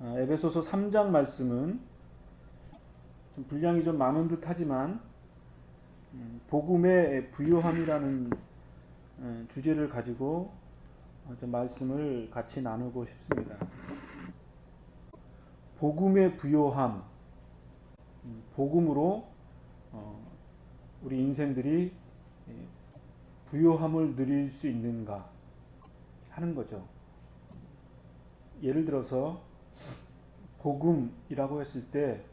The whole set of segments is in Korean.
에베소서 3장 말씀은 분량이 좀 많은 듯 하지만 복음의 부요함이라는 주제를 가지고 좀 말씀을 같이 나누고 싶습니다. 복음의 부요함, 복음으로 우리 인생들이 부요함을 누릴 수 있는가 하는 거죠. 예를 들어서 복음이라고 했을 때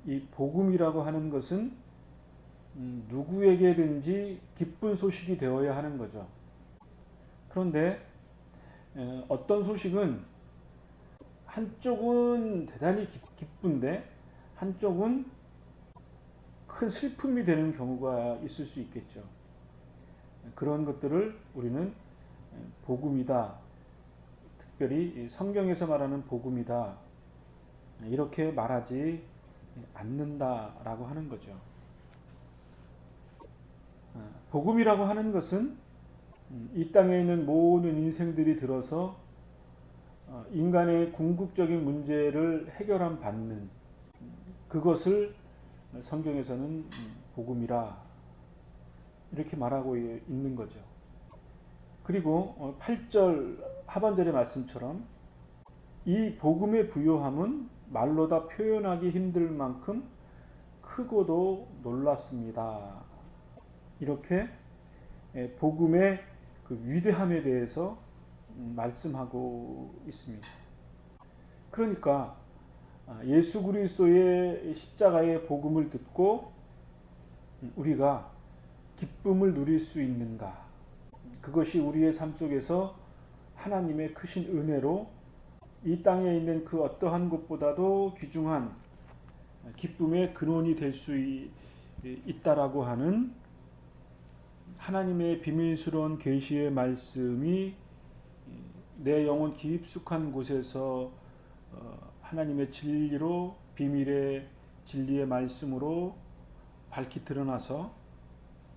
이 복음이라고 하는 것은 누구에게든지 기쁜 소식이 되어야 하는 거죠. 그런데 어떤 소식은 한쪽은 대단히 기쁜데 한쪽은 큰 슬픔이 되는 경우가 있을 수 있겠죠. 그런 것들을 우리는 복음이다, 특별히 성경에서 말하는 복음이다, 이렇게 말하지 않는다라고 하는 거죠. 복음이라고 하는 것은 이 땅에 있는 모든 인생들이 들어서 인간의 궁극적인 문제를 해결함 받는 그것을 성경에서는 복음이라 이렇게 말하고 있는 거죠. 그리고 8절 하반절의 말씀처럼 이 복음의 부요함은 말로 다 표현하기 힘들 만큼 크고도 놀랍습니다. 이렇게 복음의 그 위대함에 대해서 말씀하고 있습니다. 그러니까 예수 그리스도의 십자가의 복음을 듣고 우리가 기쁨을 누릴 수 있는가? 그것이 우리의 삶 속에서 하나님의 크신 은혜로 이 땅에 있는 그 어떠한 것보다도 귀중한 기쁨의 근원이 될 수 있다라고 하는 하나님의 비밀스러운 계시의 말씀이 내 영혼 깊숙한 곳에서 하나님의 진리로 비밀의 진리의 말씀으로 밝히 드러나서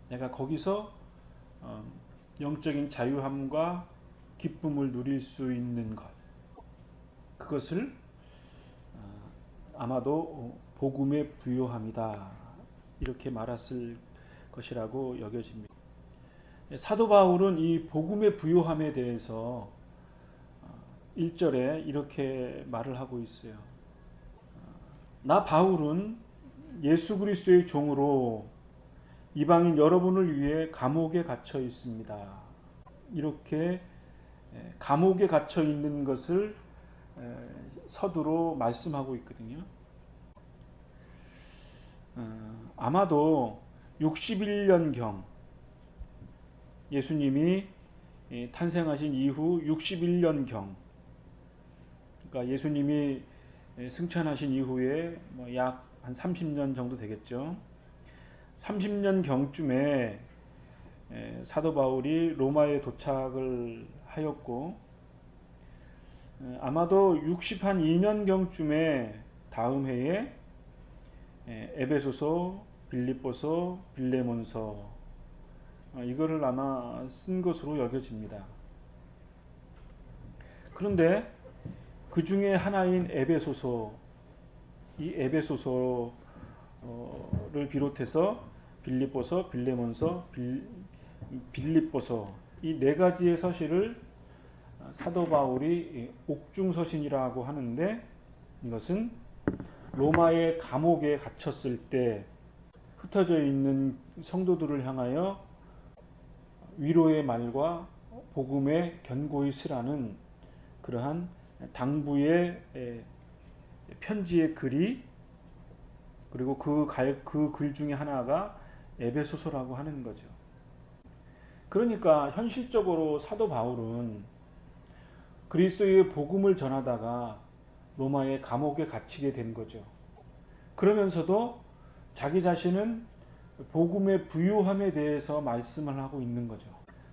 내가 거기서 영적인 자유함과 기쁨을 누릴 수 있는 것, 그것을 아마도 복음의 부요함이다 이렇게 말했을 것이라고 여겨집니다. 사도 바울은 이 복음의 부요함에 대해서 1절에 이렇게 말을 하고 있어요. 나 바울은 예수 그리스도의 종으로 이방인 여러분을 위해 감옥에 갇혀 있습니다. 이렇게 감옥에 갇혀 있는 것을 서두로 말씀하고 있거든요. 아마도 61년경 예수님이 탄생하신 이후 61년경, 그러니까 예수님이 승천하신 이후에 약 한 30년 정도 되겠죠. 30년경쯤에 사도 바울이 로마에 도착을 하였고 아마도 62년경쯤에 다음 해에 에베소서, 빌립보서, 빌레몬서 이거를 아마 쓴 것으로 여겨집니다. 그런데 그 중에 하나인 에베소서, 이 에베소서를 비롯해서 빌립보서, 빌레몬서, 빌립보서 이 네 가지의 서신을 사도 바울이 옥중서신이라고 하는데 이것은 로마의 감옥에 갇혔을 때 흩어져 있는 성도들을 향하여 위로의 말과 복음의 견고히 쓰라는 그러한 당부의 편지의 글이, 그리고 그 글 중에 하나가 에베소서라고 하는 거죠. 그러니까 현실적으로 사도 바울은 그리스도의 복음을 전하다가 로마의 감옥에 갇히게 된 거죠. 그러면서도 자기 자신은 복음의 부요함에 대해서 말씀을 하고 있는 거죠.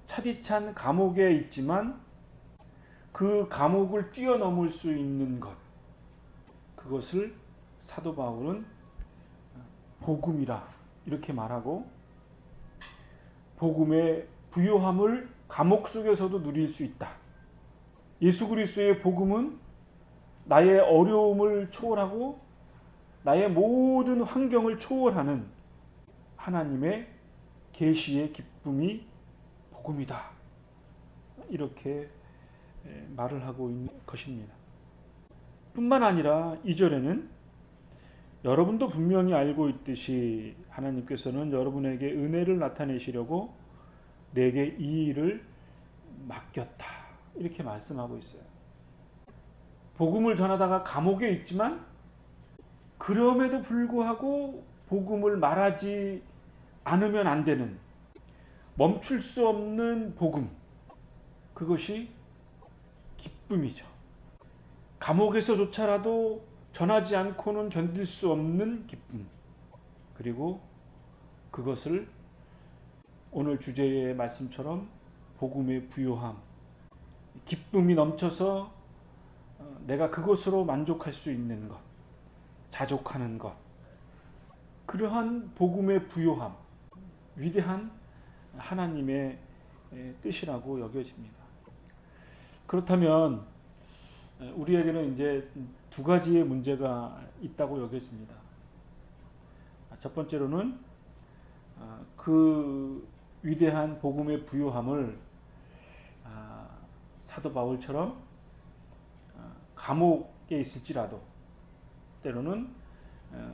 차디찬 감옥에 있지만 그 감옥을 뛰어넘을 수 있는 것, 그것을 사도 바울은 복음이라 이렇게 말하고 복음의 부요함을 감옥 속에서도 누릴 수 있다. 예수 그리스도의 복음은 나의 어려움을 초월하고 나의 모든 환경을 초월하는 하나님의 계시의 기쁨이 복음이다. 이렇게 말을 하고 있는 것입니다. 뿐만 아니라 2절에는 여러분도 분명히 알고 있듯이 하나님께서는 여러분에게 은혜를 나타내시려고 내게 이 일을 맡겼다. 이렇게 말씀하고 있어요. 복음을 전하다가 감옥에 있지만 그럼에도 불구하고 복음을 말하지 않으면 안 되는 멈출 수 없는 복음. 그것이 기쁨이죠. 감옥에서조차라도 전하지 않고는 견딜 수 없는 기쁨. 그리고 그것을 오늘 주제의 말씀처럼 복음의 부요함, 기쁨이 넘쳐서 내가 그것으로 만족할 수 있는 것, 자족하는 것, 그러한 복음의 부요함, 위대한 하나님의 뜻이라고 여겨집니다. 그렇다면 우리에게는 이제 두 가지의 문제가 있다고 여겨집니다. 첫 번째로는 그 위대한 복음의 부요함을 사도 바울처럼 감옥에 있을지라도, 때로는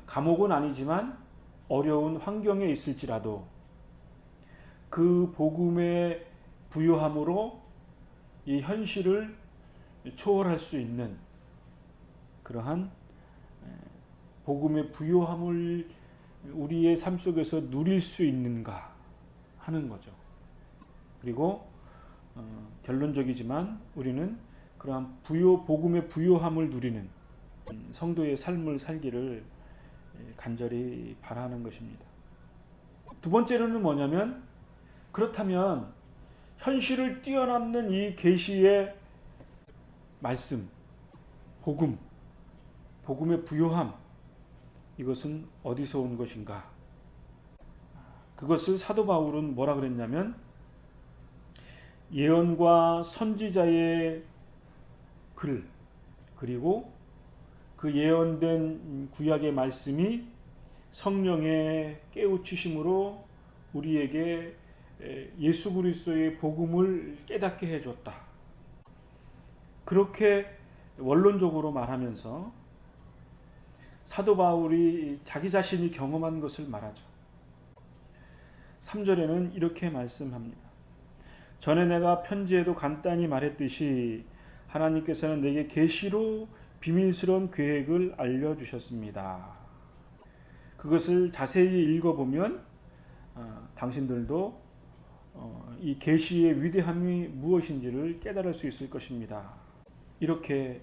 감옥은 아니지만 어려운 환경에 있을지라도 그 복음의 부요함으로 이 현실을 초월할 수 있는 그러한 복음의 부요함을 우리의 삶 속에서 누릴 수 있는가 하는 거죠. 그리고 결론적이지만 우리는 그러한 복음의 부요함을 누리는 성도의 삶을 살기를 간절히 바라는 것입니다. 두 번째로는 뭐냐면, 그렇다면 현실을 뛰어넘는 이 계시의 말씀, 복음의 부요함, 이것은 어디서 온 것인가? 그것을 사도 바울은 뭐라 그랬냐면, 예언과 선지자의 글, 그리고 그 예언된 구약의 말씀이 성령의 깨우치심으로 우리에게 예수 그리스도의 복음을 깨닫게 해줬다. 그렇게 원론적으로 말하면서 사도 바울이 자기 자신이 경험한 것을 말하죠. 3절에는 이렇게 말씀합니다. 전에 내가 편지에도 간단히 말했듯이 하나님께서는 내게 계시로 비밀스러운 계획을 알려주셨습니다. 그것을 자세히 읽어보면 당신들도 이 계시의 위대함이 무엇인지를 깨달을 수 있을 것입니다. 이렇게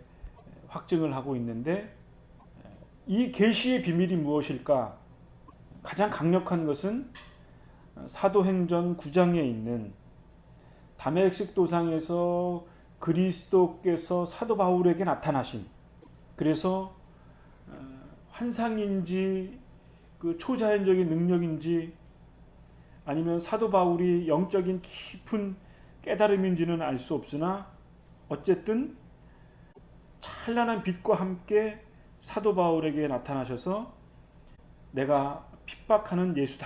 확증을 하고 있는데, 이 계시의 비밀이 무엇일까? 가장 강력한 것은 사도행전 9장에 있는 다메섹 도상에서 그리스도께서 사도 바울에게 나타나신, 그래서 환상인지 그 초자연적인 능력인지 아니면 사도 바울이 영적인 깊은 깨달음인지는 알 수 없으나 어쨌든 찬란한 빛과 함께 사도 바울에게 나타나셔서 내가 핍박하는 예수다.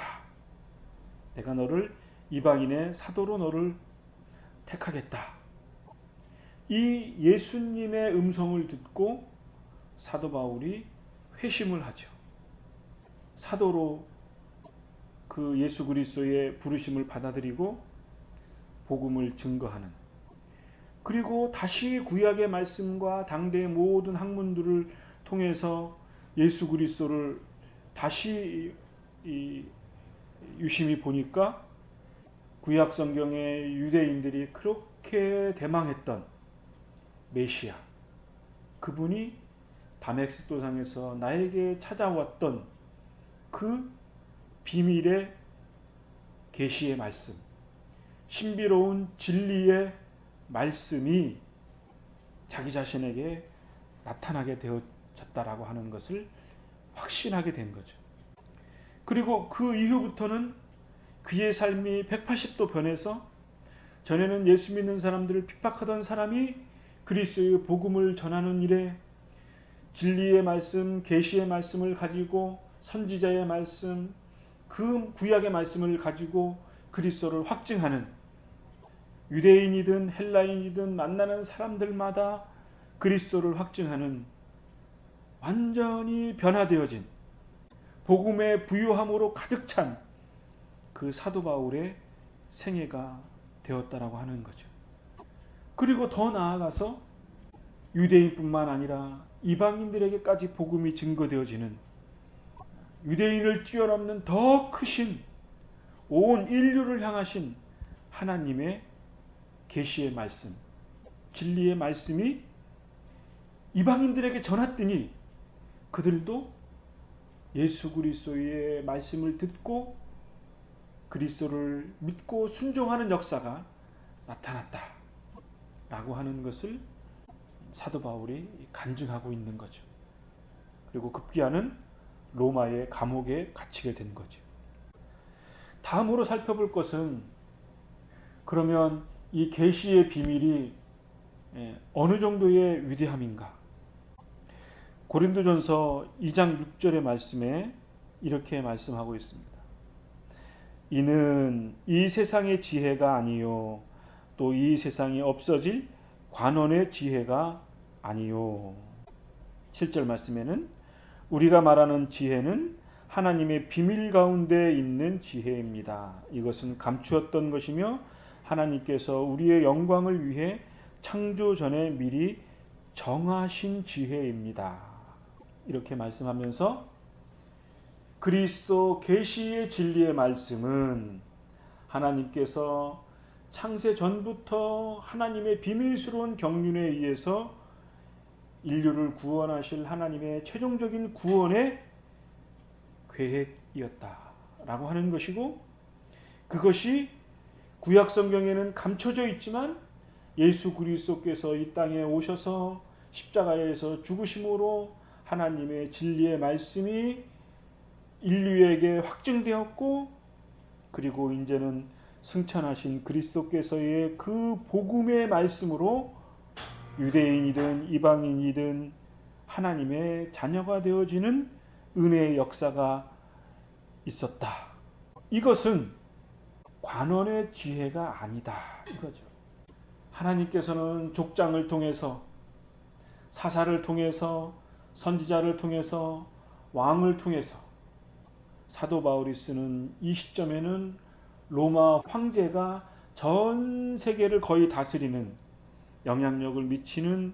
내가 너를 이방인의 사도로 너를 택하겠다. 이 예수님의 음성을 듣고 사도 바울이 회심을 하죠. 사도로 그 예수 그리스도의 부르심을 받아들이고 복음을 증거하는, 그리고 다시 구약의 말씀과 당대의 모든 학문들을 통해서 예수 그리스도를 다시 유심히 보니까 구약 성경의 유대인들이 그렇게 대망했던 메시아, 그분이 다메섹 도상에서 나에게 찾아왔던 그 비밀의 계시의 말씀, 신비로운 진리의 말씀이 자기 자신에게 나타나게 되어졌다라고 하는 것을 확신하게 된 거죠. 그리고 그 이후부터는 그의 삶이 180도 변해서 전에는 예수 믿는 사람들을 핍박하던 사람이 그리스도의 복음을 전하는 일에 진리의 말씀, 계시의 말씀을 가지고 선지자의 말씀, 그 구약의 말씀을 가지고 그리스도를 확증하는, 유대인이든 헬라인이든 만나는 사람들마다 그리스도를 확증하는 완전히 변화되어진 복음의 부유함으로 가득 찬 그 사도 바울의 생애가 되었다라고 하는 거죠. 그리고 더 나아가서 유대인뿐만 아니라 이방인들에게까지 복음이 증거되어지는, 유대인을 뛰어넘는 더 크신, 온 인류를 향하신 하나님의 계시의 말씀, 진리의 말씀이 이방인들에게 전했더니 그들도 예수 그리스도의 말씀을 듣고 그리스도를 믿고 순종하는 역사가 나타났다 라고 하는 것을 사도 바울이 간증하고 있는 거죠. 그리고 급기야는 로마의 감옥에 갇히게 된 거죠. 다음으로 살펴볼 것은, 그러면 이 계시의 비밀이 어느 정도의 위대함인가? 고린도전서 2장 6절의 말씀에 이렇게 말씀하고 있습니다. 이는 이 세상의 지혜가 아니요 또 이 세상이 없어질 관원의 지혜가 아니요. 7절 말씀에는 우리가 말하는 지혜는 하나님의 비밀 가운데 있는 지혜입니다. 이것은 감추었던 것이며 하나님께서 우리의 영광을 위해 창조 전에 미리 정하신 지혜입니다. 이렇게 말씀하면서 그리스도 계시의 진리의 말씀은 하나님께서 창세 전부터 하나님의 비밀스러운 경륜에 의해서 인류를 구원하실 하나님의 최종적인 구원의 계획이었다라고 하는 것이고, 그것이 구약 성경에는 감춰져 있지만 예수 그리스도께서 이 땅에 오셔서 십자가에서 죽으심으로 하나님의 진리의 말씀이 인류에게 확증되었고, 그리고 이제는 승천하신 그리스도께서의 그 복음의 말씀으로 유대인이든 이방인이든 하나님의 자녀가 되어지는 은혜의 역사가 있었다. 이것은 관원의 지혜가 아니다 이거죠. 하나님께서는 족장을 통해서, 사사를 통해서, 선지자를 통해서, 왕을 통해서, 사도 바울이 쓰는 이 시점에는 로마 황제가 전 세계를 거의 다스리는, 영향력을 미치는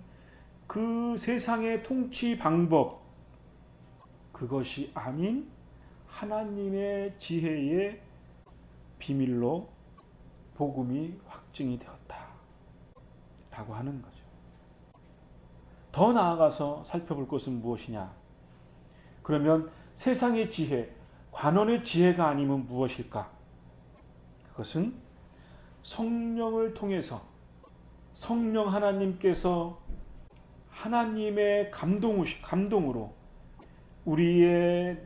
그 세상의 통치 방법, 그것이 아닌 하나님의 지혜의 비밀로 복음이 확증이 되었다 라고 하는 거죠. 더 나아가서 살펴볼 것은 무엇이냐? 그러면 세상의 지혜, 관원의 지혜가 아니면 무엇일까? 그것은 성령을 통해서, 성령 하나님께서 하나님의 감동으로 우리의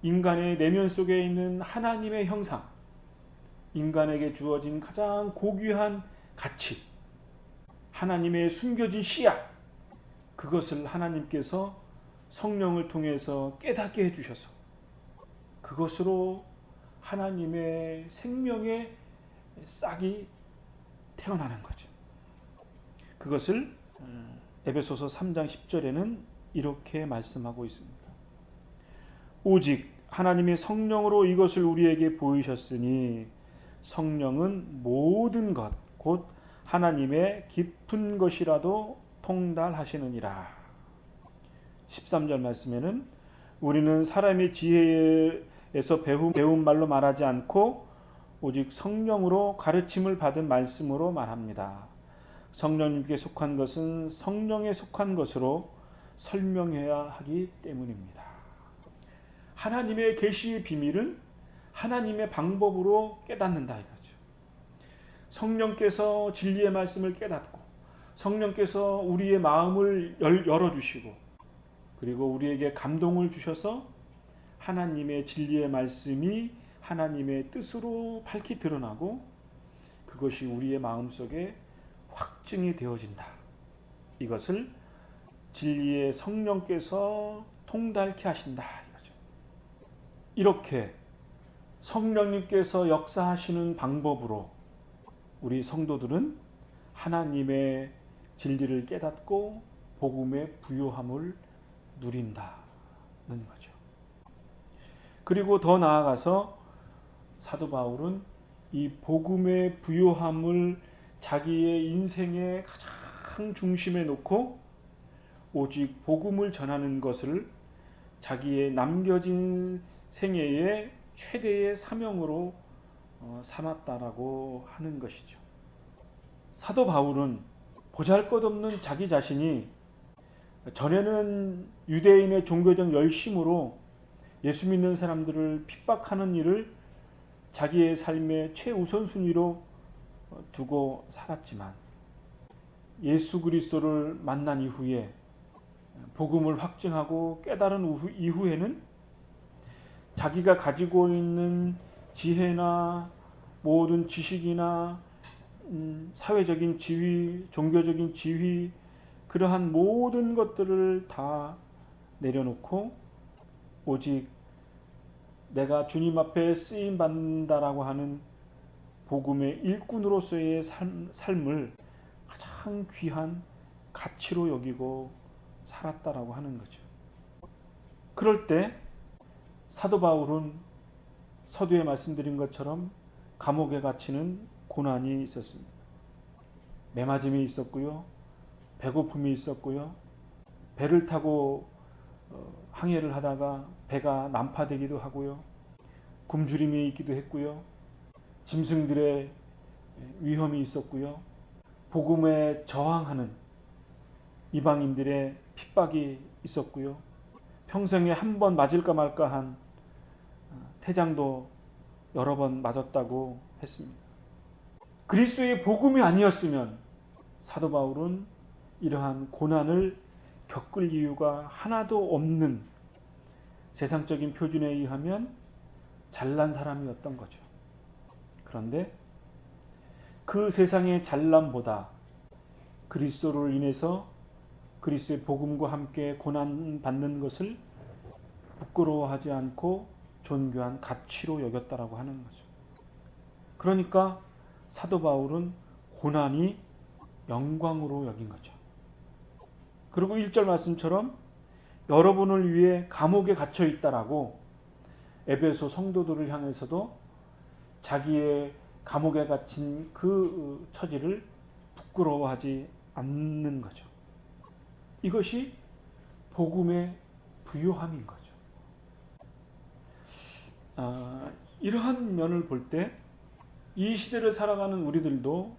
인간의 내면 속에 있는 하나님의 형상, 인간에게 주어진 가장 고귀한 가치, 하나님의 숨겨진 씨앗, 그것을 하나님께서 성령을 통해서 깨닫게 해주셔서 그것으로 하나님의 생명의 싹이 태어나는 거죠. 그것을 에베소서 3장 10절에는 이렇게 말씀하고 있습니다. 오직 하나님의 성령으로 이것을 우리에게 보이셨으니 성령은 모든 것 곧 하나님의 깊은 것이라도 통달하시느니라. 13절 말씀에는 우리는 사람의 지혜에서 배운 말로 말하지 않고 오직 성령으로 가르침을 받은 말씀으로 말합니다. 성령님께 속한 것은 성령에 속한 것으로 설명해야 하기 때문입니다. 하나님의 계시의 비밀은 하나님의 방법으로 깨닫는다 이거죠. 성령께서 진리의 말씀을 깨닫고 성령께서 우리의 마음을 열어주시고 그리고 우리에게 감동을 주셔서 하나님의 진리의 말씀이 하나님의 뜻으로 밝히 드러나고 그것이 우리의 마음속에 확증이 되어진다. 이것을 진리의 성령께서 통달케 하신다 이거죠. 이렇게 성령님께서 역사하시는 방법으로 우리 성도들은 하나님의 진리를 깨닫고 복음의 부요함을 누린다는 거죠. 그리고 더 나아가서 사도 바울은 이 복음의 부요함을 자기의 인생의 가장 중심에 놓고 오직 복음을 전하는 것을 자기의 남겨진 생애의 최대의 사명으로 삼았다라고 하는 것이죠. 사도 바울은 보잘것없는 자기 자신이 전에는 유대인의 종교적 열심으로 예수 믿는 사람들을 핍박하는 일을 자기의 삶의 최우선순위로 두고 살았지만 예수 그리스도를 만난 이후에 복음을 확증하고 깨달은 이후에는 자기가 가지고 있는 지혜나 모든 지식이나 사회적인 지위, 종교적인 지위, 그러한 모든 것들을 다 내려놓고 오직 내가 주님 앞에 쓰임 받는다라고 하는 복음의 일꾼으로서의 삶을 가장 귀한 가치로 여기고 살았다라고 하는 거죠. 그럴 때 사도 바울은 서두에 말씀드린 것처럼 감옥에 갇히는 고난이 있었습니다. 매맞음이 있었고요. 배고픔이 있었고요. 배를 타고 항해를 하다가 배가 난파되기도 하고요. 굶주림이 있기도 했고요. 짐승들의 위험이 있었고요. 복음에 저항하는 이방인들의 핍박이 있었고요. 평생에 한 번 맞을까 말까 한 태장도 여러 번 맞았다고 했습니다. 그리스도의 복음이 아니었으면 사도 바울은 이러한 고난을 겪을 이유가 하나도 없는 세상적인 표준에 의하면 잘난 사람이었던 거죠. 그런데 그 세상의 잘남보다 그리스도를 인해서 그리스도의 복음과 함께 고난받는 것을 부끄러워하지 않고 존귀한 가치로 여겼다라고 하는 거죠. 그러니까 사도 바울은 고난이 영광으로 여긴 거죠. 그리고 1절 말씀처럼 여러분을 위해 감옥에 갇혀 있다라고 에베소 성도들을 향해서도 자기의 감옥에 갇힌 그 처지를 부끄러워하지 않는 거죠. 이것이 복음의 부요함인 거죠. 이러한 면을 볼 때 이 시대를 살아가는 우리들도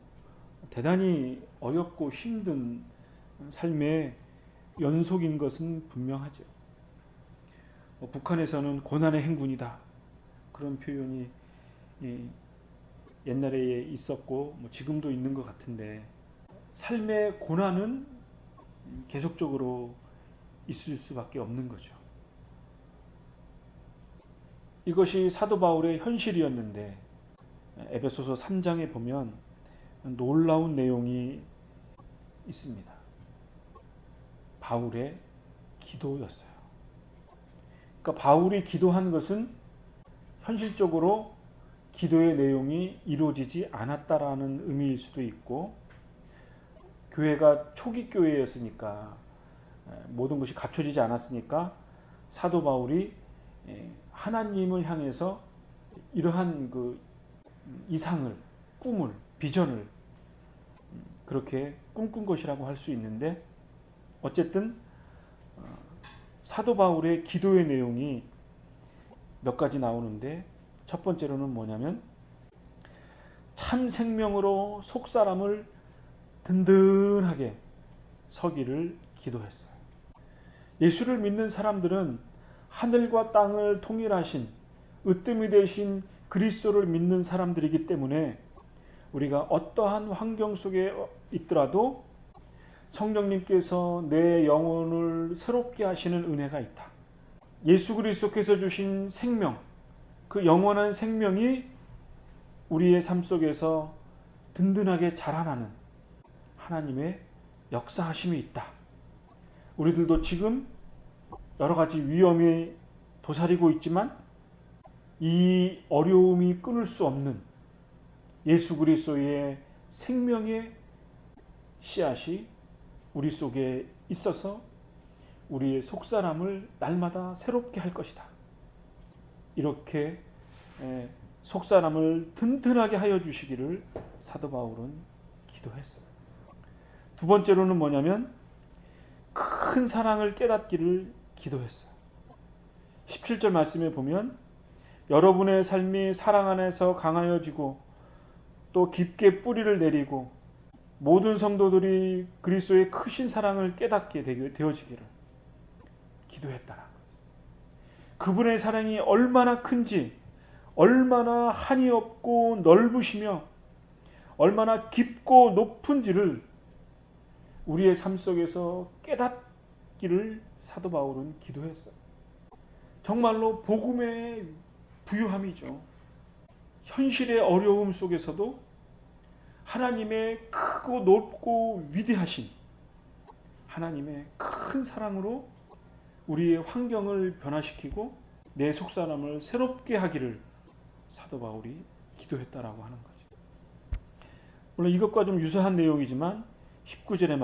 대단히 어렵고 힘든 삶의 연속인 것은 분명하죠. 북한에서는 고난의 행군이다. 그런 표현이 옛날에 있었고 지금도 있는 것 같은데 삶의 고난은 계속적으로 있을 수밖에 없는 거죠. 이것이 사도 바울의 현실이었는데 에베소서 3장에 보면 놀라운 내용이 있습니다. 바울의 기도였어요. 그러니까 바울이 기도한 것은 현실적으로 기도의 내용이 이루어지지 않았다라는 의미일 수도 있고, 교회가 초기 교회였으니까 모든 것이 갖춰지지 않았으니까 사도 바울이 하나님을 향해서 이러한 그 이상을, 꿈을, 비전을 그렇게 꿈꾼 것이라고 할 수 있는데, 어쨌든 사도 바울의 기도의 내용이 몇 가지 나오는데, 첫 번째로는 뭐냐면 참 생명으로 속사람을 든든하게 서기를 기도했어요. 예수를 믿는 사람들은 하늘과 땅을 통일하신 으뜸이 되신 그리스도를 믿는 사람들이기 때문에 우리가 어떠한 환경 속에 있더라도 성령님께서 내 영혼을 새롭게 하시는 은혜가 있다. 예수 그리스도께서 주신 생명, 그 영원한 생명이 우리의 삶 속에서 든든하게 자라나는 하나님의 역사하심이 있다. 우리들도 지금 여러 가지 위험이 도사리고 있지만 이 어려움이 끊을 수 없는 예수 그리스도의 생명의 씨앗이 우리 속에 있어서 우리의 속사람을 날마다 새롭게 할 것이다. 이렇게 속사람을 든든하게 하여 주시기를 사도 바울은 기도했어요. 두 번째로는 뭐냐면 큰 사랑을 깨닫기를 기도했어요. 17절 말씀에 보면 여러분의 삶이 사랑 안에서 강하여지고 또 깊게 뿌리를 내리고 모든 성도들이 그리스도의 크신 사랑을 깨닫게 되어지기를 기도했다라. 그분의 사랑이 얼마나 큰지, 얼마나 한이 없고 넓으시며 얼마나 깊고 높은지를 우리의 삶 속에서 깨닫기를 사도 바울은 기도했어요. 정말로 복음의 부유함이죠. 현실의 어려움 속에서도 하나님의 크고 높고 위대하신 하나님의 큰 사랑으로 우리의 환경을 변화시키고 내 속사람을 새롭게 하기를 사도 바울이 기도했다라고 하는 거죠. 물론 이것과 좀 유사한 내용이지만 19절의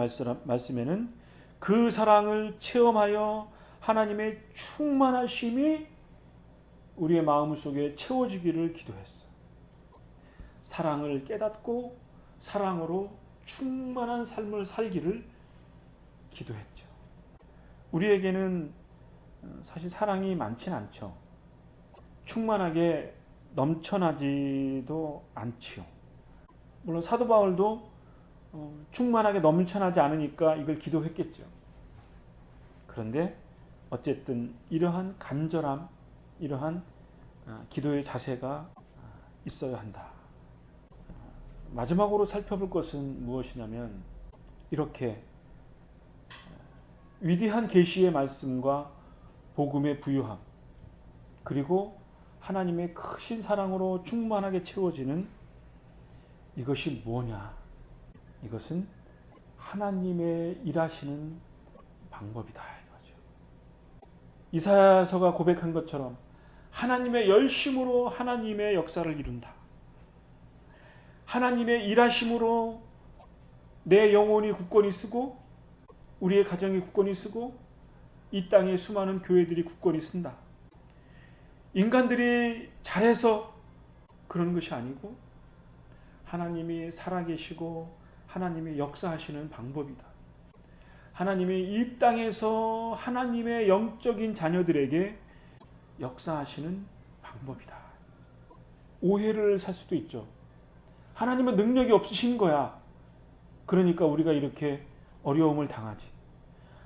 말씀에는 그 사랑을 체험하여 하나님의 충만하심이 우리의 마음 속에 채워지기를 기도했어요. 사랑을 깨닫고 사랑으로 충만한 삶을 살기를 기도했죠. 우리에게는 사실 사랑이 많진 않죠. 충만하게 넘쳐나지도 않지요. 물론 사도 바울도 충만하게 넘쳐나지 않으니까 이걸 기도했겠죠. 그런데 어쨌든 이러한 간절함, 이러한 기도의 자세가 있어야 한다. 마지막으로 살펴볼 것은 무엇이냐면 이렇게 위대한 계시의 말씀과 복음의 부유함 그리고 하나님의 크신 사랑으로 충만하게 채워지는 이것이 뭐냐? 이것은 하나님의 일하시는 방법이다 이거죠. 이사야서가 고백한 것처럼 하나님의 열심으로 하나님의 역사를 이룬다. 하나님의 일하심으로 내 영혼이 굳건히 쓰고 우리의 가정이 굳건히 쓰고 이 땅의 수많은 교회들이 굳건히 쓴다. 인간들이 잘해서 그런 것이 아니고 하나님이 살아계시고 하나님이 역사하시는 방법이다. 하나님이 이 땅에서 하나님의 영적인 자녀들에게 역사하시는 방법이다. 오해를 살 수도 있죠. 하나님은 능력이 없으신 거야. 그러니까 우리가 이렇게 어려움을 당하지.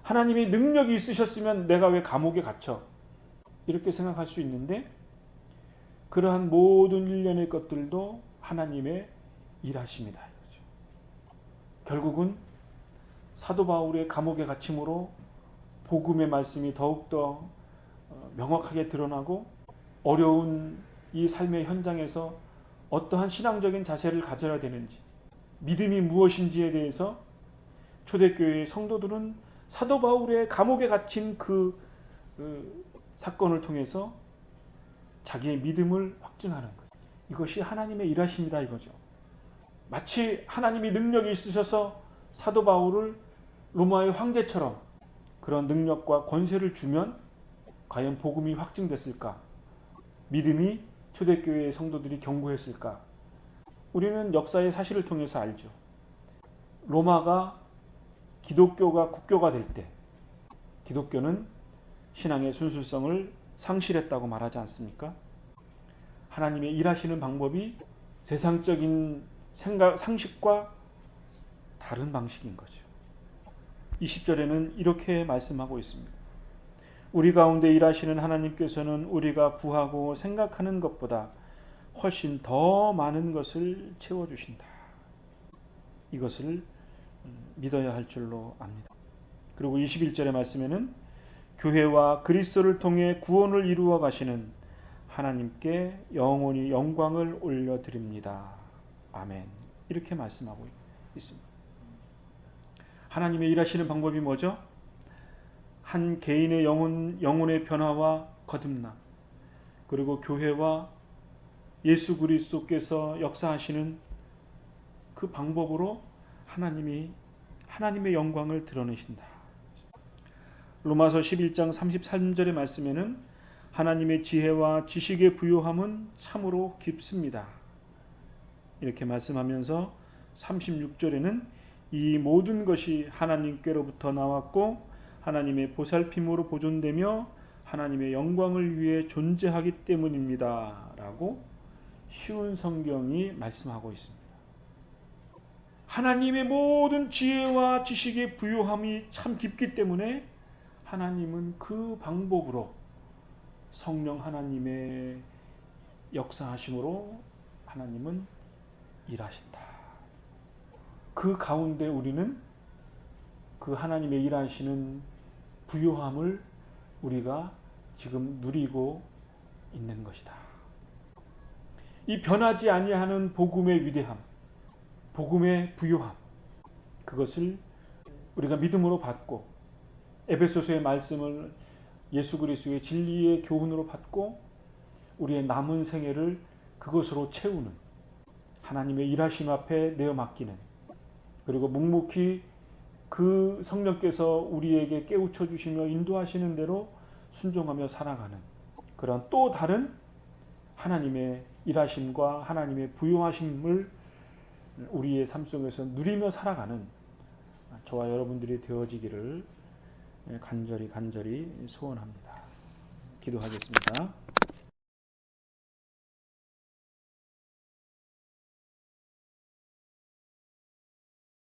하나님이 능력이 있으셨으면 내가 왜 감옥에 갇혀? 이렇게 생각할 수 있는데 그러한 모든 일련의 것들도 하나님의 일하심이다. 이거죠. 결국은 사도 바울의 감옥에 갇힘으로 복음의 말씀이 더욱더 명확하게 드러나고 어려운 이 삶의 현장에서 어떠한 신앙적인 자세를 가져야 되는지 믿음이 무엇인지에 대해서 초대교회의 성도들은 사도 바울의 감옥에 갇힌 그 사건을 통해서 자기의 믿음을 확증하는 거예요. 이것이 하나님의 일하심이다 이거죠. 마치 하나님이 능력이 있으셔서 사도 바울을 로마의 황제처럼 그런 능력과 권세를 주면 과연 복음이 확증됐을까? 믿음이 초대교회의 성도들이 견고했을까? 우리는 역사의 사실을 통해서 알죠. 로마가 기독교가 국교가 될 때 기독교는 신앙의 순수성을 상실했다고 말하지 않습니까? 하나님의 일하시는 방법이 세상적인 상식과 다른 방식인 거죠. 20절에는 이렇게 말씀하고 있습니다. 우리 가운데 일하시는 하나님께서는 우리가 구하고 생각하는 것보다 훨씬 더 많은 것을 채워주신다. 이것을 믿어야 할 줄로 압니다. 그리고 21절의 말씀에는 교회와 그리스도를 통해 구원을 이루어 가시는 하나님께 영원히 영광을 올려드립니다. 아멘. 이렇게 말씀하고 있습니다. 하나님의 일하시는 방법이 뭐죠? 한 개인의 영혼의 변화와 거듭남, 그리고 교회와 예수 그리스도께서 역사하시는 그 방법으로 하나님의 영광을 드러내신다. 로마서 11장 33절의 말씀에는 하나님의 지혜와 지식의 부요함은 참으로 깊습니다. 이렇게 말씀하면서 36절에는 이 모든 것이 하나님께로부터 나왔고 하나님의 보살핌으로 보존되며 하나님의 영광을 위해 존재하기 때문입니다. 라고 쉬운 성경이 말씀하고 있습니다. 하나님의 모든 지혜와 지식의 부요함이 참 깊기 때문에 하나님은 그 방법으로 성령 하나님의 역사하심으로 하나님은 일하신다. 그 가운데 우리는 그 하나님의 일하시는 부요함을 우리가 지금 누리고 있는 것이다. 이 변하지 아니하는 복음의 위대함, 복음의 부요함, 그것을 우리가 믿음으로 받고 에베소서의 말씀을 예수 그리스도의 진리의 교훈으로 받고 우리의 남은 생애를 그것으로 채우는, 하나님의 일하심 앞에 내어 맡기는, 그리고 묵묵히 그 성령께서 우리에게 깨우쳐 주시며 인도하시는 대로 순종하며 살아가는 그런 또 다른 하나님의 일하심과 하나님의 부요하심을 우리의 삶 속에서 누리며 살아가는 저와 여러분들이 되어지기를 간절히 소원합니다. 기도하겠습니다.